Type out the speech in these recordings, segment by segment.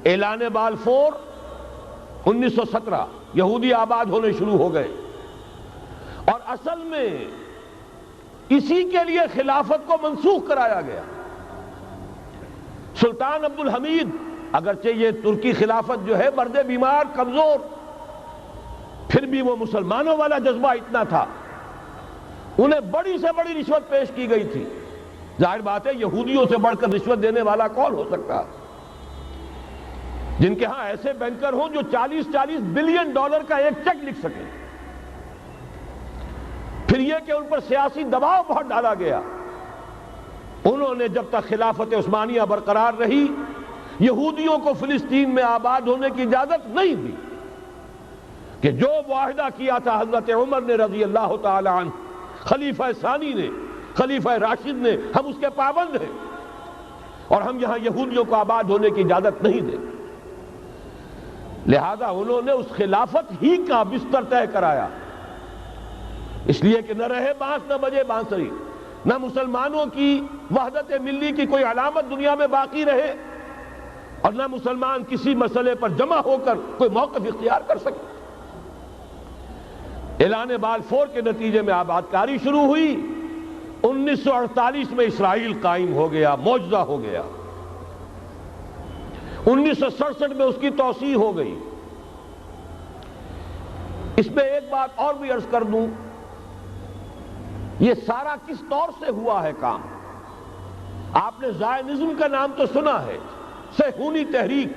اعلان بالفور 1917 یہودی آباد ہونے شروع ہو گئے، اور اصل میں اسی کے لیے خلافت کو منسوخ کرایا گیا۔ سلطان عبد الحمید، اگرچہ یہ ترکی خلافت جو ہے مرد بیمار کمزور، پھر بھی وہ مسلمانوں والا جذبہ اتنا تھا، انہیں بڑی سے بڑی رشوت پیش کی گئی تھی۔ ظاہر بات ہے یہودیوں سے بڑھ کر رشوت دینے والا کون ہو سکتا ہے، جن کے ہاں ایسے بینکر ہوں جو 40 بلین ڈالر کا ایک چیک لکھ سکیں۔ پھر یہ کہ ان پر سیاسی دباؤ بہت ڈالا گیا، انہوں نے جب تک خلافت عثمانیہ برقرار رہی یہودیوں کو فلسطین میں آباد ہونے کی اجازت نہیں دی، کہ جو معاہدہ کیا تھا حضرت عمر نے رضی اللہ تعالی عنہ، خلیفہ ثانی نے، خلیفہ راشد نے، ہم اس کے پابند ہیں اور ہم یہاں یہودیوں کو آباد ہونے کی اجازت نہیں دیں۔ لہذا انہوں نے اس خلافت ہی کا بستر طے کرایا، اس لیے کہ نہ رہے بانس نہ بجے بانسری، نہ مسلمانوں کی وحدت ملی کی کوئی علامت دنیا میں باقی رہے، اور نہ مسلمان کسی مسئلے پر جمع ہو کر کوئی موقف اختیار کر سکے۔ اعلان بالفور کے نتیجے میں آباد کاری شروع ہوئی، 1948 میں اسرائیل قائم ہو گیا، معجزہ ہو گیا، 1967 میں اس کی توسیع ہو گئی۔ اس میں ایک بات اور بھی عرض کر دوں، یہ سارا کس طور سے ہوا ہے کام؟ آپ نے زائنزم کا نام تو سنا ہے، صہیونی تحریک،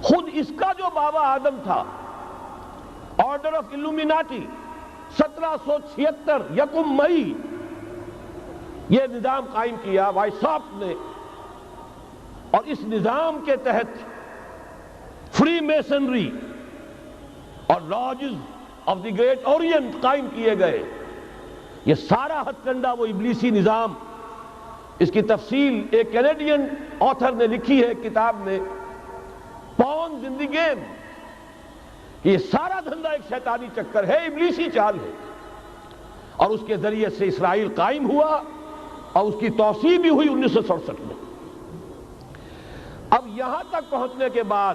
خود اس کا جو بابا آدم تھا، آرڈر آف الومیناٹی، 1776 یکم مئی یہ نظام قائم کیا وائساپ نے، اور اس نظام کے تحت فری میسنری اور lodges of the great Orient قائم کیے گئے۔ یہ سارا ہتھ کنڈا وہ ابلیسی نظام، اس کی تفصیل ایک کینیڈین آتھر نے لکھی ہے کتاب میں، پاونز ان دی گیم۔ یہ سارا دھندا ایک شیطانی چکر ہے، ابلیسی چال ہے، اور اس کے ذریعے سے اسرائیل قائم ہوا اور اس کی توسیع بھی ہوئی 1967 میں۔ اب یہاں تک پہنچنے کے بعد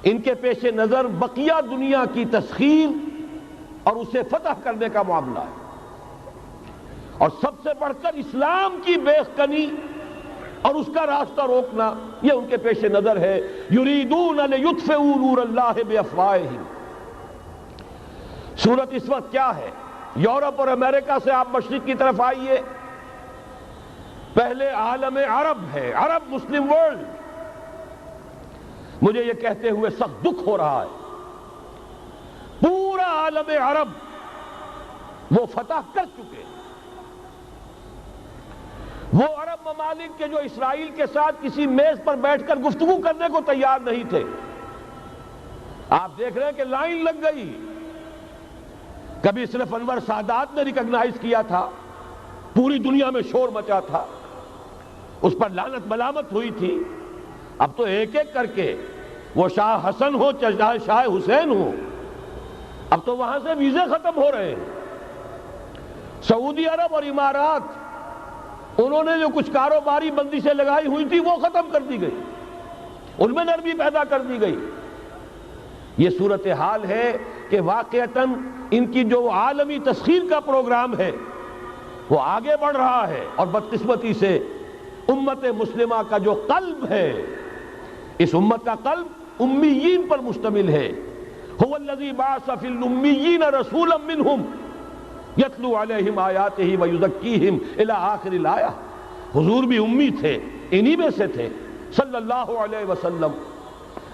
ان کے پیش نظر بقیہ دنیا کی تسخیر اور اسے فتح کرنے کا معاملہ ہے، اور سب سے بڑھ کر اسلام کی بیخ-کنی اور اس کا راستہ روکنا، یہ ان کے پیش نظر ہے۔ یریدون لیطفئوا نور اللہ بافواہہم۔ صورت اس وقت کیا ہے؟ یورپ اور امریکہ سے آپ مشرق کی طرف آئیے، پہلے عالم عرب ہے، عرب مسلم ورلڈ۔ مجھے یہ کہتے ہوئے سخت دکھ ہو رہا ہے، پورا عالم عرب وہ فتح کر چکے، وہ عرب ممالک کے جو اسرائیل کے ساتھ کسی میز پر بیٹھ کر گفتگو کرنے کو تیار نہیں تھے۔ آپ دیکھ رہے ہیں کہ لائن لگ گئی۔ کبھی صرف انور سادات نے ریکگنائز کیا تھا، پوری دنیا میں شور مچا تھا، اس پر لعنت ملامت ہوئی تھی۔ اب تو ایک ایک کر کے، وہ شاہ حسن ہو چاہے شاہ حسین ہو، اب تو وہاں سے ویزے ختم ہو رہے ہیں۔ سعودی عرب اور امارات، انہوں نے جو کچھ کاروباری بندشیں لگائی ہوئی تھی وہ ختم کر دی گئی، ان میں نرمی پیدا کر دی گئی۔ یہ صورتحال ہے کہ واقعتاً ان کی جو عالمی تسخیر کا پروگرام ہے وہ آگے بڑھ رہا ہے، اور بدقسمتی سے امت مسلمہ کا جو قلب ہے، اس امت کا قلب امیین پر مشتمل ہے۔ هو الذی بعث فی الامیین رسولا منہم یتلو علیہم آیاتہ ویزکیہم الی آخر الآیہ۔ حضور بھی امی تھے، انہی میں سے تھے صلی اللہ علیہ وسلم،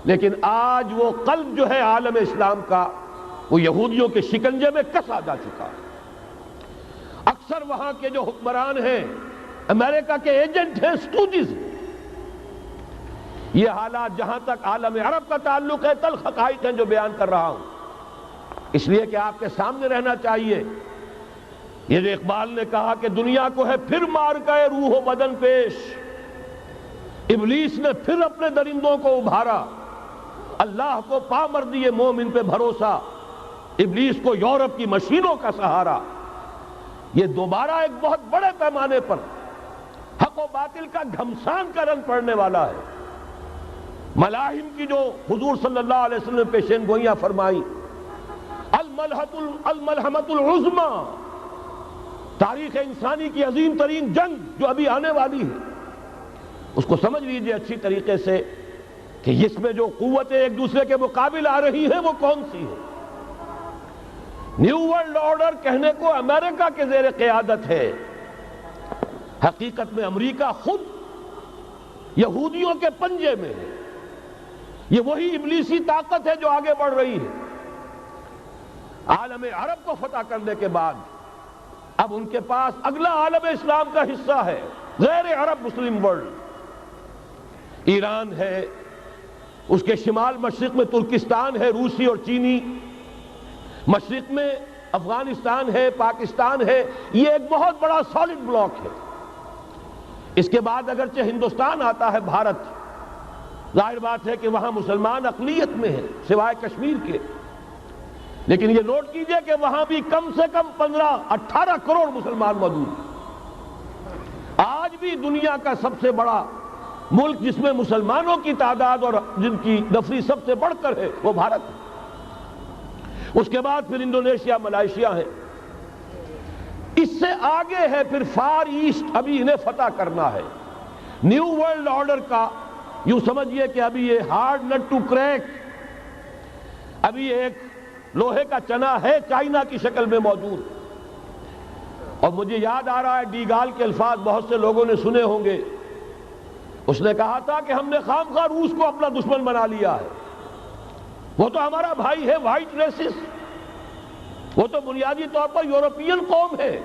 لیکن آج وہ قلب جو ہے عالم اسلام کا، وہ یہودیوں کے شکنجے میں کسا جا چکا ہے۔ اکثر وہاں کے جو حکمران ہیں، امریکہ کے ایجنٹ ہیں، سٹوجز۔ یہ حالات جہاں تک عالم عرب کا تعلق ہے، تلخ حقائق ہیں جو بیان کر رہا ہوں، اس لیے کہ آپ کے سامنے رہنا چاہیے۔ یہ جو اقبال نے کہا کہ دنیا کو ہے پھر مار گئے روح و بدن پیش، ابلیس نے پھر اپنے درندوں کو ابھارا، اللہ کو پا مردی مومن پہ بھروسہ، ابلیس کو یورپ کی مشینوں کا سہارا۔ یہ دوبارہ ایک بہت بڑے پیمانے پر حق و باطل کا گھمسان کا رنگ پڑنے والا ہے۔ ملاحم کی جو حضور صلی اللہ علیہ وسلم نے پیشین گوئیاں فرمائی، الملحمۃ العظمیٰ، تاریخ انسانی کی عظیم ترین جنگ جو ابھی آنے والی ہے، اس کو سمجھ لیجئے اچھی طریقے سے کہ اس میں جو قوتیں ایک دوسرے کے مقابل آ رہی ہیں وہ کون سی ہے۔ نیو ورلڈ آرڈر کہنے کو امریکہ کے زیر قیادت ہے، حقیقت میں امریکہ خود یہودیوں کے پنجے میں ہے۔ یہ وہی ابلیسی طاقت ہے جو آگے بڑھ رہی ہے۔ عالم عرب کو فتح کرنے کے بعد اب ان کے پاس اگلا عالم اسلام کا حصہ ہے، غیر عرب مسلم ورلڈ۔ ایران ہے، اس کے شمال مشرق میں ترکستان ہے، روسی اور چینی، مشرق میں افغانستان ہے، پاکستان ہے۔ یہ ایک بہت بڑا سالڈ بلاک ہے۔ اس کے بعد اگرچہ ہندوستان آتا ہے، بھارت، ظاہر بات ہے کہ وہاں مسلمان اقلیت میں ہیں سوائے کشمیر کے، لیکن یہ نوٹ کیجئے کہ وہاں بھی کم سے کم 15-18 کروڑ مسلمان موجود ہیں۔ آج بھی دنیا کا سب سے بڑا ملک جس میں مسلمانوں کی تعداد اور جن کی نفری سب سے بڑھ کر ہے وہ بھارت ہے۔ اس کے بعد پھر انڈونیشیا، ملائیشیا ہے، اس سے آگے ہے پھر فار ایسٹ، ابھی انہیں فتح کرنا ہے۔ نیو ورلڈ آرڈر کا یوں سمجھئے کہ ابھی یہ ہارڈ نٹ ٹو کریک، ابھی ایک لوہے کا چنا ہے چائنا کی شکل میں موجود۔ اور مجھے یاد آ رہا ہے ڈی گال کے الفاظ بہت سے لوگوں نے سنے ہوں گے، اس نے کہا تھا کہ ہم نے خام خواہ روس کو اپنا دشمن بنا لیا ہے، وہ تو ہمارا بھائی ہے، وائٹ ریسس، وہ تو بنیادی طور پر یورپین قوم ہے۔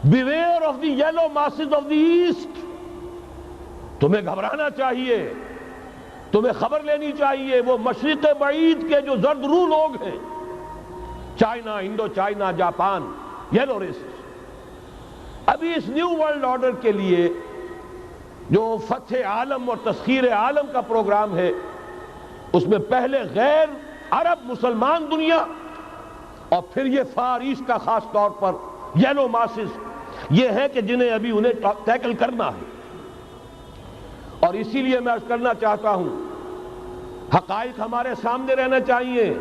Beware of the yellow masses of the East, تمہیں گھبرانا چاہیے، تمہیں خبر لینی چاہیے۔ وہ مشرق بعید کے جو زرد رو لوگ ہیں، China, Indochina, Japan, yellow races, ابھی اس نیو ورلڈ آرڈر کے لیے جو فتح عالم اور تسخیر عالم کا پروگرام ہے، اس میں پہلے غیر عرب مسلمان دنیا اور پھر یہ فار ایسٹ کا خاص طور پر یلو ماسز، یہ ہے کہ جنہیں ابھی انہیں ٹیکل کرنا ہے۔ اور اسی لیے میں عرض کرنا چاہتا ہوں، حقائق ہمارے سامنے رہنا چاہیے۔